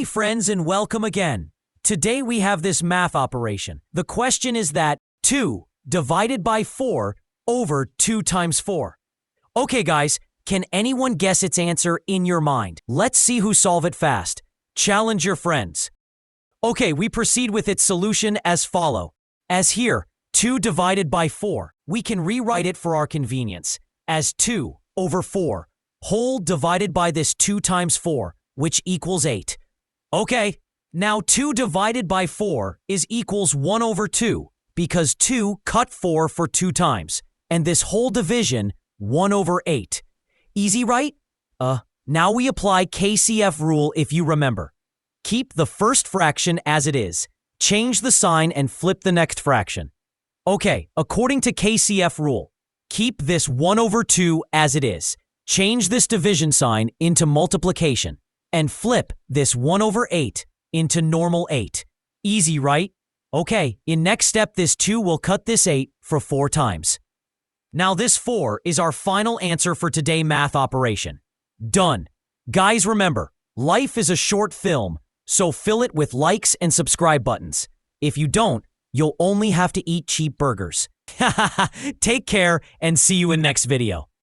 Hey friends, and welcome again. Today we have this math operation. The question is that 2 divided by 4 over 2 times 4. Okay guys, can anyone guess its answer in your mind? Let's see who solve it fast. Challenge your friends. Okay, we proceed with its solution as follow. As here, 2 divided by 4, we can rewrite it for our convenience as 2 over 4, whole divided by this 2 times 4, which equals 8. Okay, now 2 divided by 4 is equals 1 over 2, because 2 cut 4 for 2 times, and this whole division, 1 over 8. Easy, right? Now we apply KCF rule if you remember. Keep the first fraction as it is, change the sign and flip the next fraction. Okay, according to KCF rule, keep this 1 over 2 as it is, change this division sign into multiplication, and flip this 1 over 8 into normal 8. Easy, right? Okay, in next step this 2 will cut this 8 for 4 times. Now this 4 is our final answer for today's math operation. Done. Guys, remember, life is a short film, so fill it with likes and subscribe buttons. If you don't, you'll only have to eat cheap burgers. Take care and see you in next video.